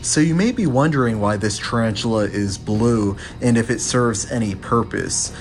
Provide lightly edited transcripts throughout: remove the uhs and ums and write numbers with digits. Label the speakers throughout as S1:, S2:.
S1: So you may be wondering why this tarantula is blue and if it serves any purpose.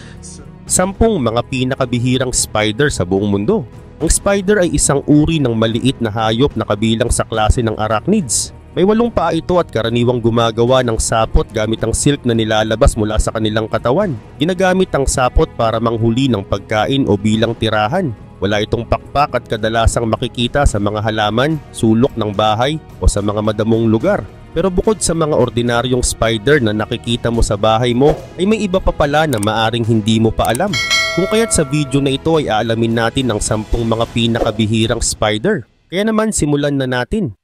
S2: 10 mga pinakabihirang spider sa buong mundo. Ang spider ay isang uri ng maliit na hayop na kabilang sa klase ng arachnids. May 8 paa ito at karaniwang gumagawa ng sapot gamit ang silk na nilalabas mula sa kanilang katawan. Ginagamit ang sapot para manghuli ng pagkain o bilang tirahan. Wala itong pakpak at kadalasang makikita sa mga halaman, sulok ng bahay o sa mga madamong lugar. Pero bukod sa mga ordinaryong spider na nakikita mo sa bahay mo, ay may iba pa pala na maaring hindi mo pa alam. Kung kaya't sa video na ito ay aalamin natin ang 10 mga pinakabihirang spider. Kaya naman simulan na natin.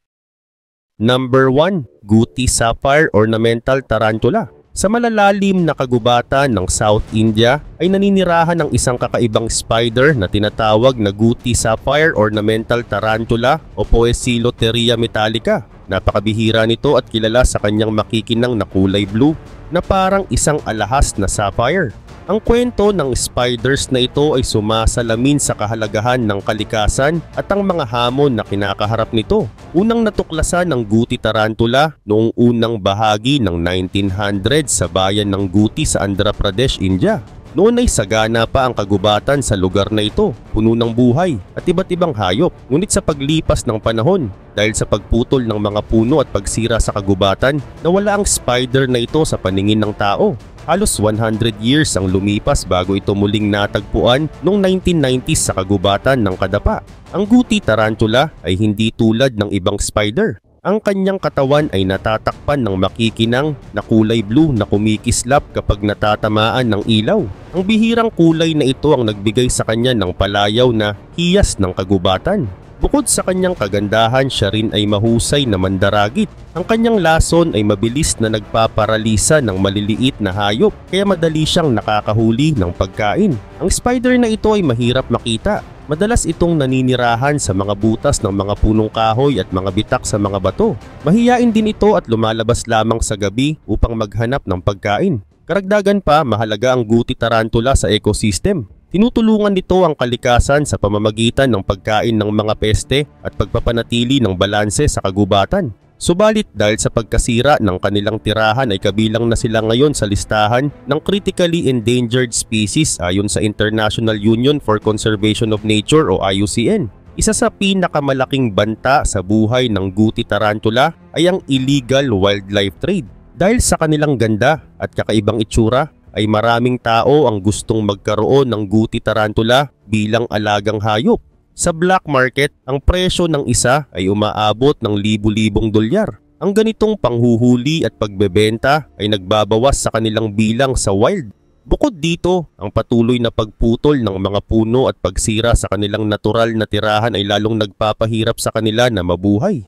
S2: Number 1. Guti Sapphire Ornamental Tarantula. Sa malalalim na kagubatan ng South India ay naninirahan ng isang kakaibang spider na tinatawag na Guti Sapphire Ornamental Tarantula o Poecilotheria metallica. Napakabihira nito at kilala sa kanyang makikinang na kulay blue na parang isang alahas na sapphire. Ang kwento ng spiders na ito ay sumasalamin sa kahalagahan ng kalikasan at ang mga hamon na kinakaharap nito. Unang natuklasan ng Guti tarantula noong unang bahagi ng 1900 sa bayan ng Guti sa Andhra Pradesh, India. Noon ay sagana pa ang kagubatan sa lugar na ito, puno ng buhay at iba't ibang hayop. Ngunit sa paglipas ng panahon, dahil sa pagputol ng mga puno at pagsira sa kagubatan, nawala ang spider na ito sa paningin ng tao. Halos 100 years ang lumipas bago ito muling natagpuan noong 1990s sa kagubatan ng Kadapa. Ang Guti tarantula ay hindi tulad ng ibang spider. Ang kanyang katawan ay natatakpan ng makikinang na kulay blue na kumikislap kapag natatamaan ng ilaw. Ang bihirang kulay na ito ang nagbigay sa kanya ng palayaw na hiyas ng kagubatan. Bukod sa kanyang kagandahan, siya rin ay mahusay na mandaragit. Ang kanyang lason ay mabilis na nagpaparalisa ng maliliit na hayop kaya madali siyang nakakahuli ng pagkain. Ang spider na ito ay mahirap makita. Madalas itong naninirahan sa mga butas ng mga punong kahoy at mga bitak sa mga bato. Mahiyain din ito at lumalabas lamang sa gabi upang maghanap ng pagkain. Karagdagan pa, mahalaga ang Guti tarantula sa ecosystem. Tinutulungan nito ang kalikasan sa pamamagitan ng pagkain ng mga peste at pagpapanatili ng balanse sa kagubatan. Subalit dahil sa pagkasira ng kanilang tirahan ay kabilang na sila ngayon sa listahan ng critically endangered species ayon sa International Union for Conservation of Nature o IUCN. Isa sa pinakamalaking banta sa buhay ng Guti tarantula ay ang illegal wildlife trade. Dahil sa kanilang ganda at kakaibang itsura ay maraming tao ang gustong magkaroon ng Guti tarantula bilang alagang hayop. Sa black market, ang presyo ng isa ay umaabot ng libu-libong dolyar. Ang ganitong panghuhuli at pagbebenta ay nagbabawas sa kanilang bilang sa wild. Bukod dito, ang patuloy na pagputol ng mga puno at pagsira sa kanilang natural na tirahan ay lalong nagpapahirap sa kanila na mabuhay.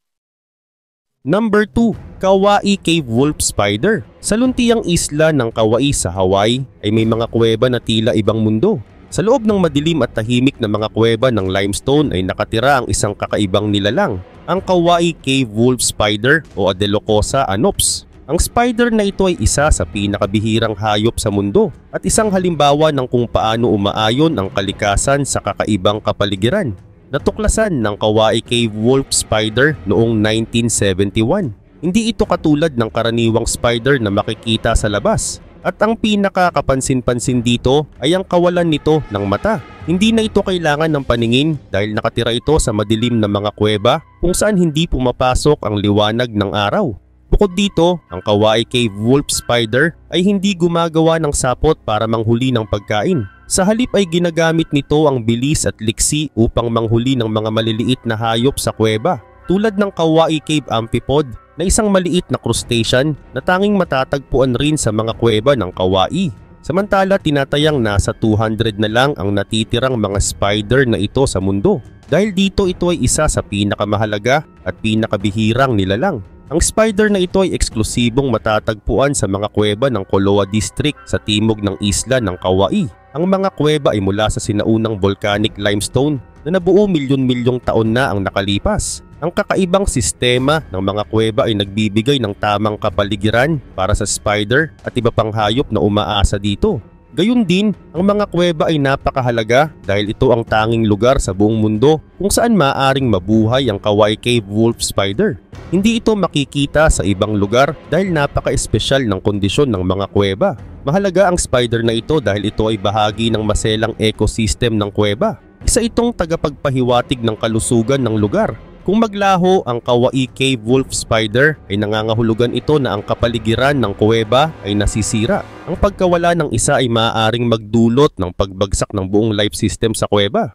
S2: Number 2. Kauai Cave Wolf Spider. Sa luntiang isla ng Kauai sa Hawaii ay may mga kuweba na tila ibang mundo. Sa loob ng madilim at tahimik na mga kuweba ng limestone ay nakatira ang isang kakaibang nilalang, ang Kauai Cave Wolf Spider o Adelocosa anops. Ang spider na ito ay isa sa pinakabihirang hayop sa mundo at isang halimbawa ng kung paano umaayon ang kalikasan sa kakaibang kapaligiran. Natuklasan ng Kauai Cave Wolf Spider noong 1971. Hindi ito katulad ng karaniwang spider na makikita sa labas. At ang pinakakapansin-pansin dito ay ang kawalan nito ng mata. Hindi na ito kailangan ng paningin dahil nakatira ito sa madilim na mga kuweba kung saan hindi pumapasok ang liwanag ng araw. Bukod dito, ang Kauai Cave Wolf Spider ay hindi gumagawa ng sapot para manghuli ng pagkain. Sa halip ay ginagamit nito ang bilis at liksi upang manghuli ng mga maliliit na hayop sa kuweba. Tulad ng Kauai Cave Amphipod na isang maliit na crustacean na tanging matatagpuan rin sa mga kuweba ng Kauai. Samantala tinatayang nasa 200 na lang ang natitirang mga spider na ito sa mundo. Dahil dito ito ay isa sa pinakamahalaga at pinakabihirang nilalang. Ang spider na ito ay eksklusibong matatagpuan sa mga kuweba ng Koloa District sa timog ng isla ng Kauai. Ang mga kuweba ay mula sa sinaunang volcanic limestone na nabuo milyon-milyong taon na ang nakalipas. Ang kakaibang sistema ng mga kuweba ay nagbibigay ng tamang kapaligiran para sa spider at iba pang hayop na umaasa dito. Gayun din, ang mga kuweba ay napakahalaga dahil ito ang tanging lugar sa buong mundo kung saan maaaring mabuhay ang Kauai Cave Wolf Spider. Hindi ito makikita sa ibang lugar dahil napaka-espesyal ng kondisyon ng mga kuweba. Mahalaga ang spider na ito dahil ito ay bahagi ng maselang ecosystem ng kuweba. Isa itong tagapagpahiwatig ng kalusugan ng lugar. Kung maglaho ang Kauai Cave Wolf Spider ay nangangahulugan ito na ang kapaligiran ng kuweba ay nasisira. Ang pagkawala ng isa ay maaaring magdulot ng pagbagsak ng buong life system sa kuweba.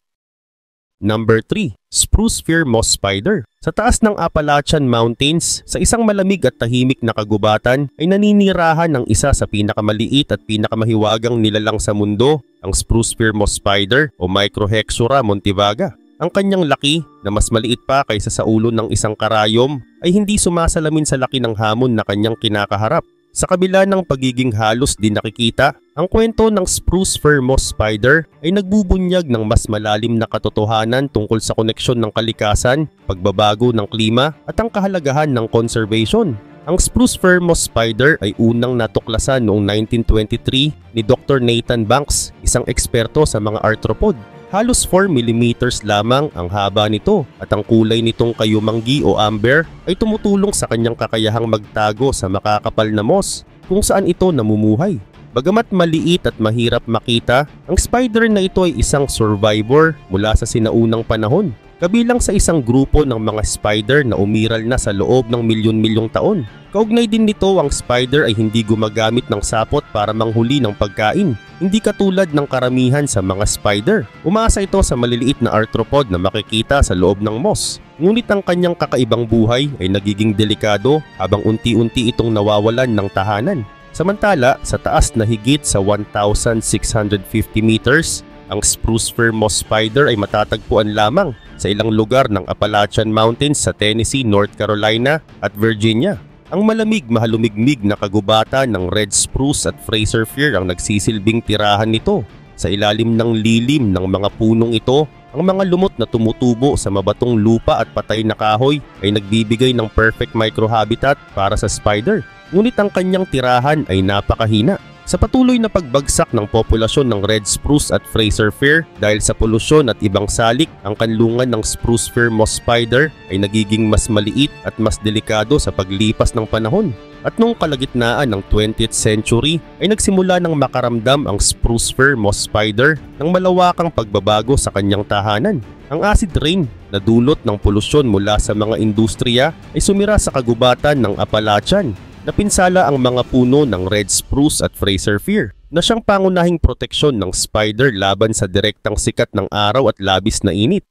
S2: Number 3. Spruce Fir Moss Spider. Sa taas ng Appalachian Mountains, sa isang malamig at tahimik na kagubatan ay naninirahan ng isa sa pinakamaliit at pinakamahiwagang nilalang sa mundo, ang Spruce Fir Moss Spider o Microhexura montivaga. Ang kanyang laki na mas maliit pa kaysa sa ulo ng isang karayom ay hindi sumasalamin sa laki ng hamon na kanyang kinakaharap. Sa kabila ng pagiging halos di nakikita, ang kwento ng Spruce Fir Moss Spider ay nagbubunyag ng mas malalim na katotohanan tungkol sa koneksyon ng kalikasan, pagbabago ng klima at ang kahalagahan ng conservation. Ang Spruce Fir Moss Spider ay unang natuklasan noong 1923 ni Dr. Nathan Banks, isang eksperto sa mga arthropod. Halos 4 mm lamang ang haba nito at ang kulay nitong kayumanggi o amber ay tumutulong sa kanyang kakayahang magtago sa makakapal na moss kung saan ito namumuhay. Bagamat maliit at mahirap makita, ang spider na ito ay isang survivor mula sa sinaunang panahon. Kabilang sa isang grupo ng mga spider na umiral na sa loob ng milyon-milyong taon. Kaugnay din nito, ang spider ay hindi gumagamit ng sapot para manghuli ng pagkain. Hindi katulad ng karamihan sa mga spider. Umaasa ito sa maliliit na arthropod na makikita sa loob ng moss. Ngunit ang kanyang kakaibang buhay ay nagiging delikado habang unti-unti itong nawawalan ng tahanan. Samantala, sa taas na higit sa 1,650 meters, ang Spruce Fir Moss Spider ay matatagpuan lamang sa ilang lugar ng Appalachian Mountains sa Tennessee, North Carolina at Virginia. Ang malamig mahalumigmig na kagubatan ng red spruce at Fraser Fir ang nagsisilbing tirahan nito. Sa ilalim ng lilim ng mga punong ito, ang mga lumot na tumutubo sa mabatong lupa at patay na kahoy ay nagbibigay ng perfect microhabitat para sa spider. Ngunit ang kanyang tirahan ay napakahina. Sa patuloy na pagbagsak ng populasyon ng red spruce at Fraser Fir dahil sa polusyon at ibang salik, ang kanlungan ng Spruce Fir Moss Spider ay nagiging mas maliit at mas delikado sa paglipas ng panahon. At noong kalagitnaan ng 20th century ay nagsimula ng makaramdam ang Spruce Fir Moss Spider ng malawakang pagbabago sa kanyang tahanan. Ang acid rain na dulot ng polusyon mula sa mga industriya ay sumira sa kagubatan ng Appalachian. Napinsala ang mga puno ng red spruce at Fraser Fir na siyang pangunahing proteksyon ng spider laban sa direktang sikat ng araw at labis na init.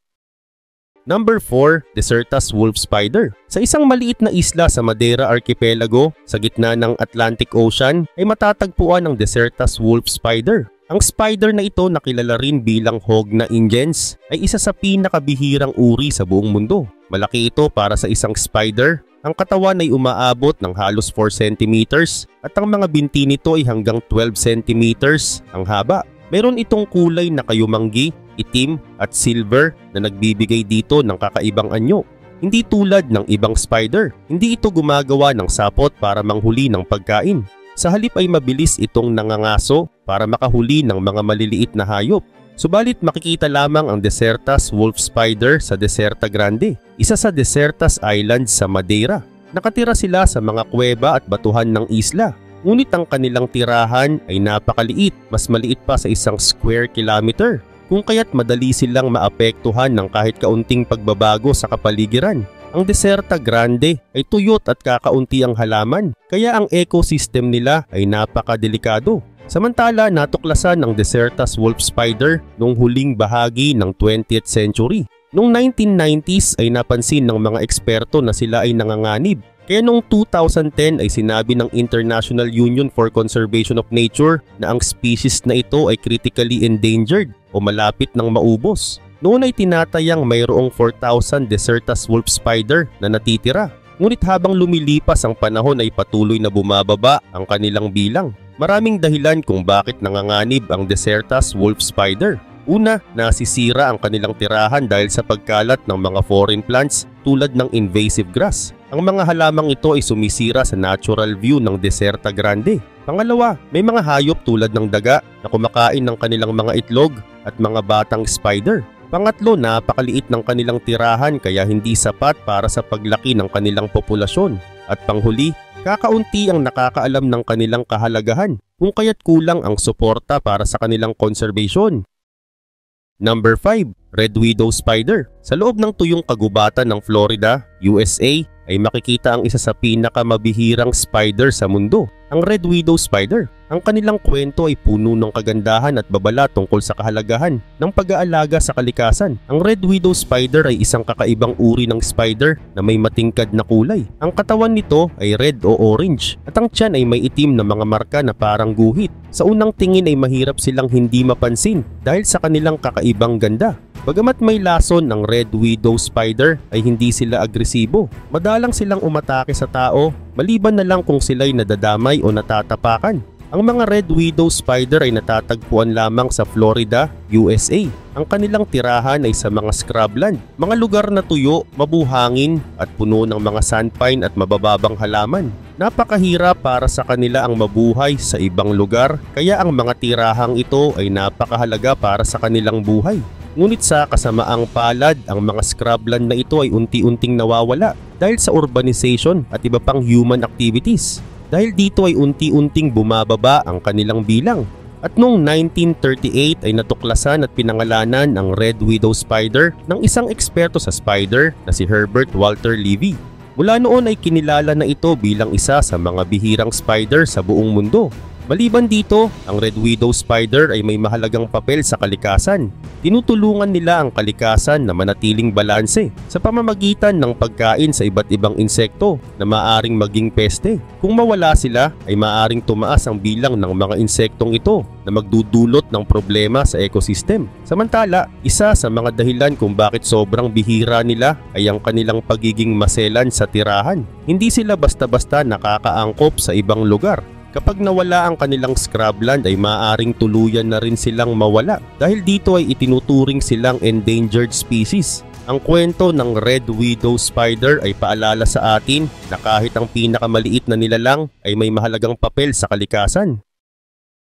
S2: Number 4. Desertas Wolf Spider. Sa isang maliit na isla sa Madeira Archipelago sa gitna ng Atlantic Ocean ay matatagpuan ang Desertas Wolf Spider. Ang spider na ito na kilala rin bilang Hogna ingens ay isa sa pinakabihirang uri sa buong mundo. Malaki ito para sa isang spider. Ang katawan ay umaabot ng halos 4 cm at ang mga binti nito ay hanggang 12 cm ang haba. Meron itong kulay na kayumanggi, itim at silver na nagbibigay dito ng kakaibang anyo. Hindi tulad ng ibang spider, hindi ito gumagawa ng sapot para manghuli ng pagkain. Sa halip ay mabilis itong nangangaso para makahuli ng mga maliliit na hayop. Subalit makikita lamang ang Desertas Wolf Spider sa Deserta Grande, isa sa Desertas Islands sa Madeira. Nakatira sila sa mga kuweba at batuhan ng isla. Ngunit ang kanilang tirahan ay napakaliit, mas maliit pa sa isang square kilometer. Kung kaya't madali silang maapektuhan ng kahit kaunting pagbabago sa kapaligiran. Ang Deserta Grande ay tuyot at kakaunti ang halaman, kaya ang ecosystem nila ay napakadelikado. Samantala, natuklasan ang Desertas Wolf Spider noong huling bahagi ng 20th century. Noong 1990s ay napansin ng mga eksperto na sila ay nanganganib. Kaya noong 2010 ay sinabi ng International Union for Conservation of Nature na ang species na ito ay critically endangered o malapit ng maubos. Noon ay tinatayang mayroong 4,000 Desertas Wolf Spider na natitira. Ngunit habang lumilipas ang panahon ay patuloy na bumababa ang kanilang bilang. Maraming dahilan kung bakit nanganganib ang Desertas Wolf Spider. Una, nasisira ang kanilang tirahan dahil sa pagkalat ng mga foreign plants tulad ng invasive grass. Ang mga halamang ito ay sumisira sa natural view ng Deserta Grande. Pangalawa, may mga hayop tulad ng daga na kumakain ng kanilang mga itlog at mga batang spider. Pangatlo, napakaliit ng kanilang tirahan kaya hindi sapat para sa paglaki ng kanilang populasyon. At panghuli, kakaunti ang nakakaalam ng kanilang kahalagahan kung kaya't kulang ang suporta para sa kanilang conservation. Number 5, Red Widow Spider. Sa loob ng tuyong kagubatan ng Florida, USA, ay makikita ang isa sa pinakamabihirang spider sa mundo, ang Red Widow Spider. Ang kanilang kwento ay puno ng kagandahan at babala tungkol sa kahalagahan ng pag-aalaga sa kalikasan. Ang Red Widow Spider ay isang kakaibang uri ng spider na may matingkad na kulay. Ang katawan nito ay red o orange at ang tiyan ay may itim na mga marka na parang guhit. Sa unang tingin ay mahirap silang hindi mapansin dahil sa kanilang kakaibang ganda. Bagamat may lason ng Red Widow Spider ay hindi sila agresibo. Madalang silang umatake sa tao maliban na lang kung sila'y nadadamay o natatapakan. Ang mga Red Widow Spider ay natatagpuan lamang sa Florida, USA. Ang kanilang tirahan ay sa mga scrubland, mga lugar na tuyo, mabuhangin at puno ng mga sandpine at mabababang halaman. Napakahirap para sa kanila ang mabuhay sa ibang lugar kaya ang mga tirahang ito ay napakahalaga para sa kanilang buhay. Ngunit sa kasamaang palad, ang mga scrubland na ito ay unti-unting nawawala dahil sa urbanization at iba pang human activities. Dahil dito ay unti-unting bumababa ang kanilang bilang. At noong 1938 ay natuklasan at pinangalanan ang Red Widow Spider ng isang eksperto sa spider na si Herbert Walter Levy. Mula noon ay kinilala na ito bilang isa sa mga bihirang spider sa buong mundo. Maliban dito, ang Red Widow Spider ay may mahalagang papel sa kalikasan. Tinutulungan nila ang kalikasan na manatiling balanse sa pamamagitan ng pagkain sa iba't ibang insekto na maaring maging peste. Kung mawala sila, ay maaring tumaas ang bilang ng mga insektong ito na magdudulot ng problema sa ecosystem. Samantala, isa sa mga dahilan kung bakit sobrang bihira nila ay ang kanilang pagiging maselan sa tirahan. Hindi sila basta-basta nakakaangkop sa ibang lugar. Kapag nawala ang kanilang scrubland ay maaaring tuluyan na rin silang mawala dahil dito ay itinuturing silang endangered species. Ang kwento ng Red Widow Spider ay paalala sa atin na kahit ang pinakamaliit na nilalang ay may mahalagang papel sa kalikasan.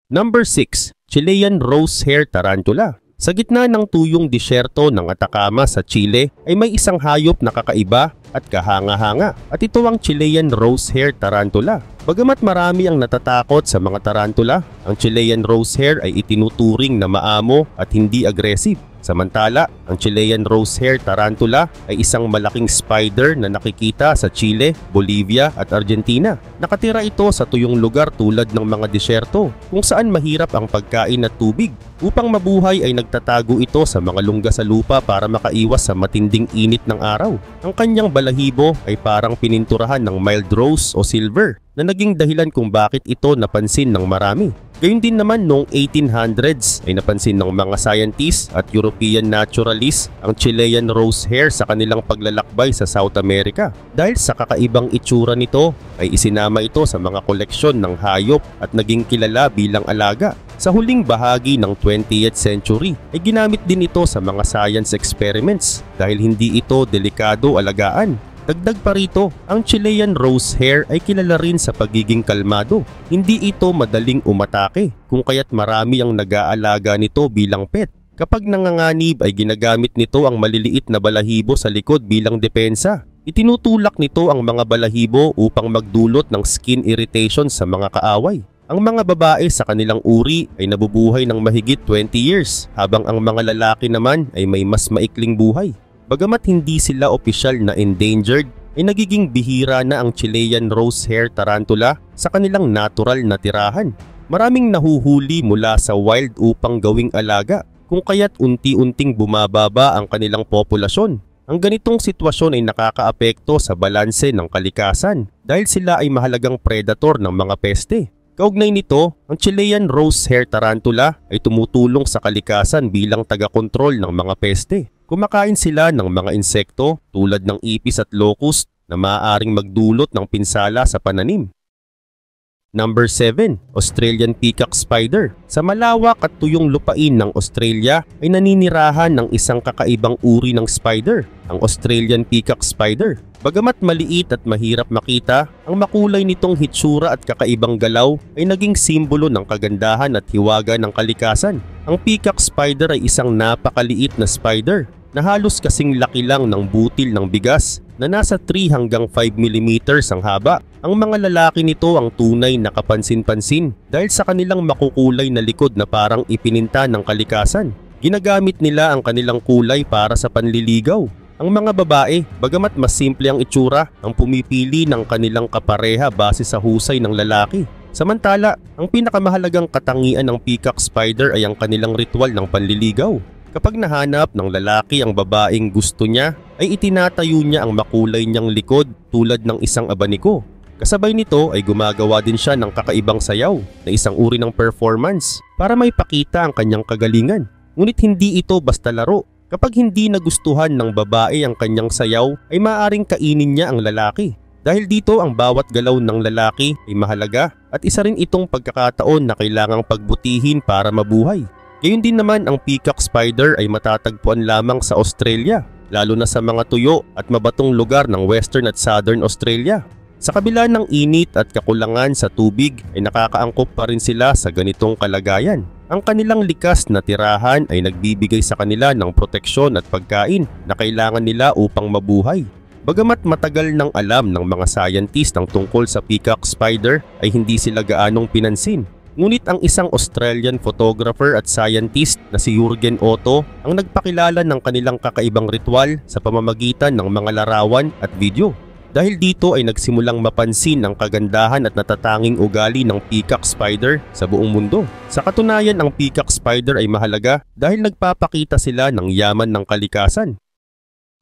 S2: Number 6, Chilean Rosehair Tarantula. Sa gitna ng tuyong disyerto ng Atacama sa Chile ay may isang hayop na kakaiba at kahanga-hanga at ito ang Chilean Rosehair Tarantula. Bagamat marami ang natatakot sa mga tarantula, ang Chilean Rosehair ay itinuturing na maamo at hindi aggressive. Samantala, ang Chilean Rosehair Tarantula ay isang malaking spider na nakikita sa Chile, Bolivia at Argentina. Nakatira ito sa tuyong lugar tulad ng mga disyerto kung saan mahirap ang pagkain at tubig. Upang mabuhay ay nagtatago ito sa mga lungga sa lupa para makaiwas sa matinding init ng araw. Ang kanyang balahibo ay parang pininturahan ng mild rose o silver na naging dahilan kung bakit ito napansin ng marami. Gayun din naman noong 1800s ay napansin ng mga scientists at European naturalists ang Chilean Rosehair sa kanilang paglalakbay sa South America. Dahil sa kakaibang itsura nito ay isinama ito sa mga koleksyon ng hayop at naging kilala bilang alaga. Sa huling bahagi ng 20th century ay ginamit din ito sa mga science experiments dahil hindi ito delikado alagaan. Dagdag pa rito, ang Chilean Rosehair ay kilala rin sa pagiging kalmado. Hindi ito madaling umatake, kung kaya't marami ang nag-aalaga nito bilang pet. Kapag nanganganib ay ginagamit nito ang maliliit na balahibo sa likod bilang depensa. Itinutulak nito ang mga balahibo upang magdulot ng skin irritation sa mga kaaway. Ang mga babae sa kanilang uri ay nabubuhay ng mahigit 20 years, habang ang mga lalaki naman ay may mas maikling buhay. Bagamat hindi sila opisyal na endangered, ay nagiging bihira na ang Chilean Rosehair Tarantula sa kanilang natural na tirahan. Maraming nahuhuli mula sa wild upang gawing alaga, kung kaya't unti-unting bumababa ang kanilang populasyon. Ang ganitong sitwasyon ay nakakaapekto sa balanse ng kalikasan dahil sila ay mahalagang predator ng mga peste. Kaugnay nito, ang Chilean Rosehair Tarantula ay tumutulong sa kalikasan bilang taga-kontrol ng mga peste. Kumakain sila ng mga insekto tulad ng ipis at locust na maaaring magdulot ng pinsala sa pananim. Number 7, Australian Peacock Spider. Sa malawak at tuyong lupain ng Australia ay naninirahan ng isang kakaibang uri ng spider, ang Australian Peacock Spider. Bagamat maliit at mahirap makita, ang makulay nitong hitsura at kakaibang galaw ay naging simbolo ng kagandahan at hiwaga ng kalikasan. Ang peacock spider ay isang napakaliit na spider na halos kasing laki lang ng butil ng bigas na nasa 3 hanggang 5 mm ang haba. Ang mga lalaki nito ang tunay na kapansin-pansin dahil sa kanilang makukulay na likod na parang ipininta ng kalikasan. Ginagamit nila ang kanilang kulay para sa panliligaw. Ang mga babae, bagamat mas simple ang itsura, ang pumipili ng kanilang kapareha base sa husay ng lalaki. Samantala, ang pinakamahalagang katangian ng peacock spider ay ang kanilang ritual ng panliligaw. Kapag nahanap ng lalaki ang babaeng gusto niya, ay itinatayo niya ang makulay niyang likod tulad ng isang abaniko. Kasabay nito ay gumagawa din siya ng kakaibang sayaw na isang uri ng performance para maipakita ang kanyang kagalingan. Ngunit hindi ito basta laro. Kapag hindi nagustuhan ng babae ang kanyang sayaw, ay maaaring kainin niya ang lalaki. Dahil dito ang bawat galaw ng lalaki ay mahalaga at isa rin itong pagkakataon na kailangang pagbutihin para mabuhay. Gayon din naman ang peacock spider ay matatagpuan lamang sa Australia, lalo na sa mga tuyo at mabatong lugar ng Western at Southern Australia. Sa kabila ng init at kakulangan sa tubig ay nakakaangkop pa rin sila sa ganitong kalagayan. Ang kanilang likas na tirahan ay nagbibigay sa kanila ng proteksyon at pagkain na kailangan nila upang mabuhay. Bagamat matagal nang alam ng mga scientist ang tungkol sa peacock spider ay hindi sila gaanong pinansin. Ngunit ang isang Australian photographer at scientist na si Jürgen Otto ang nagpakilala ng kanilang kakaibang ritual sa pamamagitan ng mga larawan at video. Dahil dito ay nagsimulang mapansin ang kagandahan at natatanging ugali ng peacock spider sa buong mundo. Sa katunayan, ang peacock spider ay mahalaga dahil nagpapakita sila ng yaman ng kalikasan.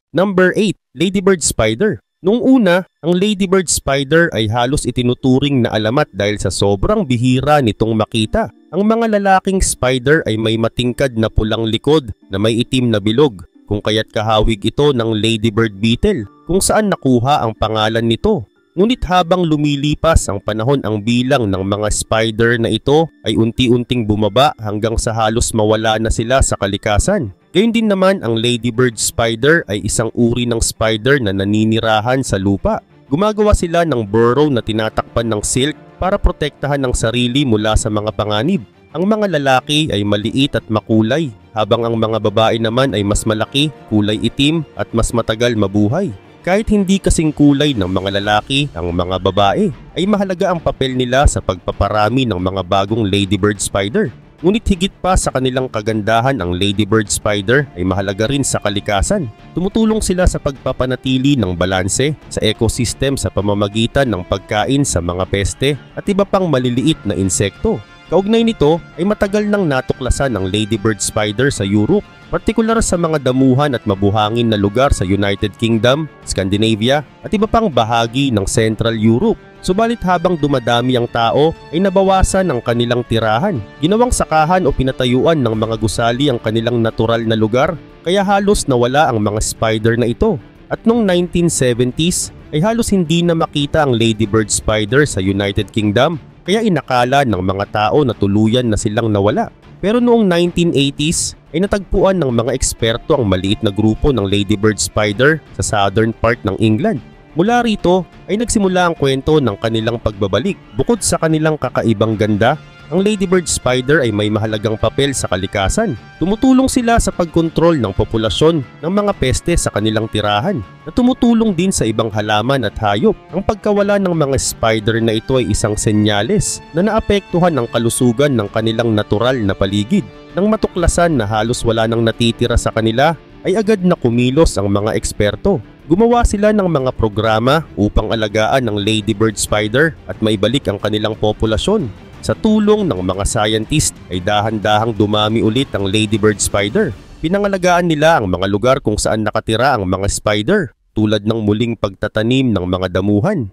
S2: Number 8. Ladybird spider. Noong una, ang ladybird spider ay halos itinuturing na alamat dahil sa sobrang bihira nitong makita. Ang mga lalaking spider ay may matingkad na pulang likod na may itim na bilog, kung kaya't kahawig ito ng ladybird beetle, kung saan nakuha ang pangalan nito. Ngunit habang lumilipas ang panahon, ang bilang ng mga spider na ito ay unti-unting bumaba hanggang sa halos mawala na sila sa kalikasan. Gayun din naman ang ladybird spider ay isang uri ng spider na naninirahan sa lupa. Gumagawa sila ng burrow na tinatakpan ng silk para protektahan ang sarili mula sa mga panganib. Ang mga lalaki ay maliit at makulay, habang ang mga babae naman ay mas malaki, kulay itim at mas matagal mabuhay. Kahit hindi kasing kulay ng mga lalaki ang mga babae, ay mahalaga ang papel nila sa pagpaparami ng mga bagong ladybird spider. Ngunit higit pa sa kanilang kagandahan, ang ladybird spider ay mahalaga rin sa kalikasan. Tumutulong sila sa pagpapanatili ng balanse sa ecosystem sa pamamagitan ng pagkain sa mga peste at iba pang maliliit na insekto. Kaugnay nito ay matagal nang natuklasan ang ladybird spider sa Europe, partikular sa mga damuhan at mabuhangin na lugar sa United Kingdom, Scandinavia at iba pang bahagi ng Central Europe. Subalit habang dumadami ang tao ay nabawasan ang kanilang tirahan. Ginawang sakahan o pinatayuan ng mga gusali ang kanilang natural na lugar, kaya halos nawala ang mga spider na ito. At noong 1970s ay halos hindi na makita ang ladybird spider sa United Kingdom, kaya inakala ng mga tao na tuluyan na silang nawala. Pero noong 1980s ay natagpuan ng mga eksperto ang maliit na grupo ng ladybird spider sa southern part ng England. Mula rito ay nagsimula ang kwento ng kanilang pagbabalik. Bukod sa kanilang kakaibang ganda, ang ladybird spider ay may mahalagang papel sa kalikasan. Tumutulong sila sa pagkontrol ng populasyon ng mga peste sa kanilang tirahan, na tumutulong din sa ibang halaman at hayop. Ang pagkawala ng mga spider na ito ay isang senyales na naapektuhan ang kalusugan ng kanilang natural na paligid. Nang matuklasan na halos wala nang natitira sa kanila, ay agad na kumilos ang mga eksperto. Gumawa sila ng mga programa upang alagaan ang ladybird spider at maibalik ang kanilang populasyon. Sa tulong ng mga scientist ay dahan-dahang dumami ulit ang ladybird spider. Pinangalagaan nila ang mga lugar kung saan nakatira ang mga spider, tulad ng muling pagtatanim ng mga damuhan.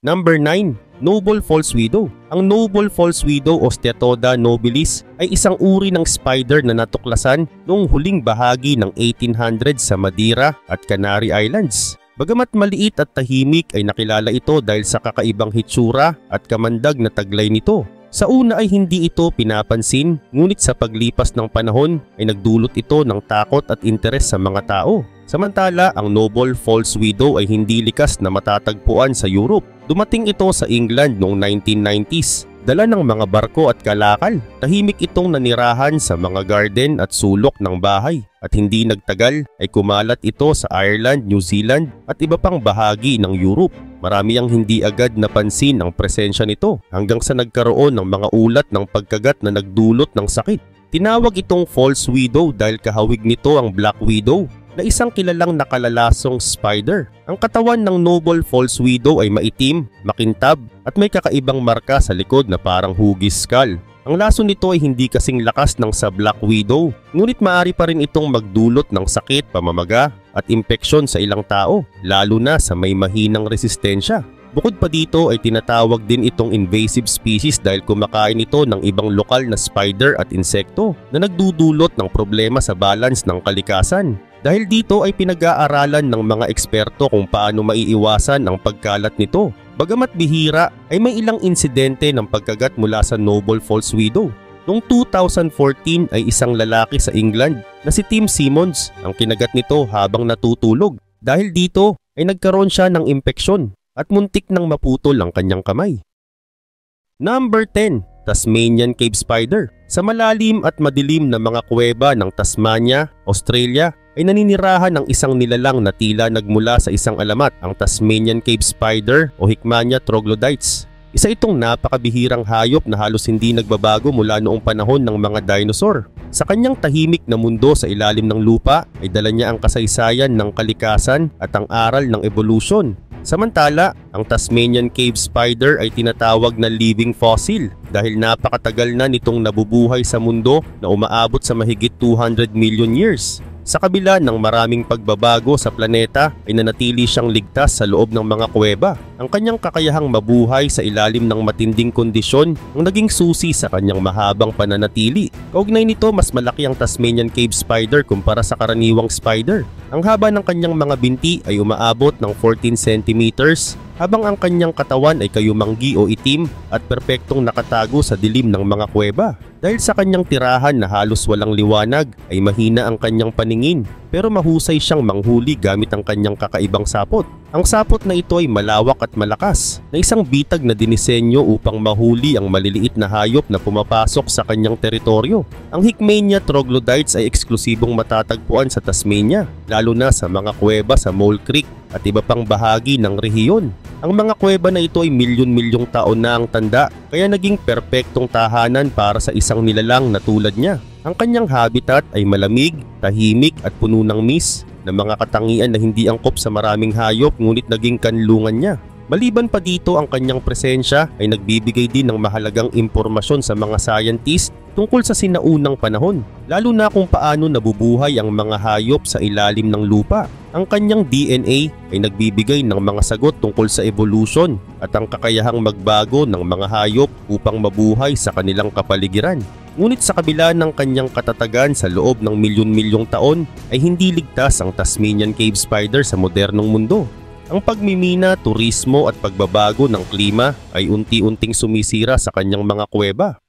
S2: Number 9. Noble False Widow. Ang Noble False Widow o Steatoda nobilis ay isang uri ng spider na natuklasan noong huling bahagi ng 1800 sa Madeira at Canary Islands. Bagamat maliit at tahimik ay nakilala ito dahil sa kakaibang hitsura at kamandag na taglay nito. Sa una ay hindi ito pinapansin, ngunit sa paglipas ng panahon ay nagdulot ito ng takot at interes sa mga tao. Samantala, ang Noble Falls Widow ay hindi likas na matatagpuan sa Europe. Dumating ito sa England noong 1990s. Dala ng mga barko at kalakal. Tahimik itong nanirahan sa mga garden at sulok ng bahay. At hindi nagtagal ay kumalat ito sa Ireland, New Zealand at iba pang bahagi ng Europe. Marami ang hindi agad napansin ang presensya nito hanggang sa nagkaroon ng mga ulat ng pagkagat na nagdulot ng sakit. Tinawag itong Falls Widow dahil kahawig nito ang Black Widow, na isang kilalang nakalalasong spider. Ang katawan ng Noble Falls Widow ay maitim, makintab at may kakaibang marka sa likod na parang hugis skull. Ang laso nito ay hindi kasing lakas ng sa Black Widow, ngunit maaari pa rin itong magdulot ng sakit, pamamaga at impeksyon sa ilang tao, lalo na sa may mahinang resistensya. Bukod pa dito ay tinatawag din itong invasive species dahil kumakain ito ng ibang lokal na spider at insekto na nagdudulot ng problema sa balance ng kalikasan. Dahil dito ay pinag-aaralan ng mga eksperto kung paano maiiwasan ang pagkalat nito. Bagamat bihira ay may ilang insidente ng pagkagat mula sa Noble Falls Widow. Noong 2014 ay isang lalaki sa England na si Tim Simmons ang kinagat nito habang natutulog. Dahil dito ay nagkaroon siya ng impeksyon at muntik nang maputol ang kanyang kamay. Number 10. Tasmanian Cave Spider. Sa malalim at madilim na mga kuweba ng Tasmania, Australia, ay naninirahan ang isang nilalang na tila nagmula sa isang alamat, ang Tasmanian Cave Spider o Hickmania troglodytes. Isa itong napakabihirang hayop na halos hindi nagbabago mula noong panahon ng mga dinosaur. Sa kanyang tahimik na mundo sa ilalim ng lupa ay dala niya ang kasaysayan ng kalikasan at ang aral ng evolution. Samantala, ang Tasmanian Cave Spider ay tinatawag na living fossil dahil napakatagal na nitong nabubuhay sa mundo na umaabot sa mahigit 200 million years. Sa kabila ng maraming pagbabago sa planeta ay nanatili siyang ligtas sa loob ng mga kuweba. Ang kanyang kakayahang mabuhay sa ilalim ng matinding kondisyon ang naging susi sa kanyang mahabang pananatili. Kaugnay nito, mas malaki ang Tasmanian Cave Spider kumpara sa karaniwang spider. Ang haba ng kanyang mga binti ay umaabot ng 14 centimeters, habang ang kanyang katawan ay kayumanggi o itim at perpektong nakatago sa dilim ng mga kuweba. Dahil sa kanyang tirahan na halos walang liwanag ay mahina ang kanyang paningin, pero mahusay siyang manghuli gamit ang kanyang kakaibang sapot. Ang sapot na ito ay malawak at malakas, na isang bitag na dinisenyo upang mahuli ang maliliit na hayop na pumapasok sa kanyang teritoryo. Ang Hickmania troglodytes ay eksklusibong matatagpuan sa Tasmania, lalo na sa mga kuweba sa Mole Creek at iba pang bahagi ng rehiyon. Ang mga kuweba na ito ay milyon-milyong taon na ang tanda, kaya naging perpektong tahanan para sa isang nilalang na tulad niya. Ang kanyang habitat ay malamig, tahimik at puno ng mist na mga katangian na hindi angkop sa maraming hayop ngunit naging kanlungan niya. Maliban pa dito, ang kanyang presensya ay nagbibigay din ng mahalagang impormasyon sa mga scientist tungkol sa sinaunang panahon, lalo na kung paano nabubuhay ang mga hayop sa ilalim ng lupa. Ang kanyang DNA ay nagbibigay ng mga sagot tungkol sa evolution at ang kakayahang magbago ng mga hayop upang mabuhay sa kanilang kapaligiran. Ngunit sa kabila ng kanyang katatagan sa loob ng milyon-milyong taon ay hindi ligtas ang Tasmanian Cave Spider sa modernong mundo. Ang pagmimina, turismo at pagbabago ng klima ay unti-unting sumisira sa kanyang mga kuweba.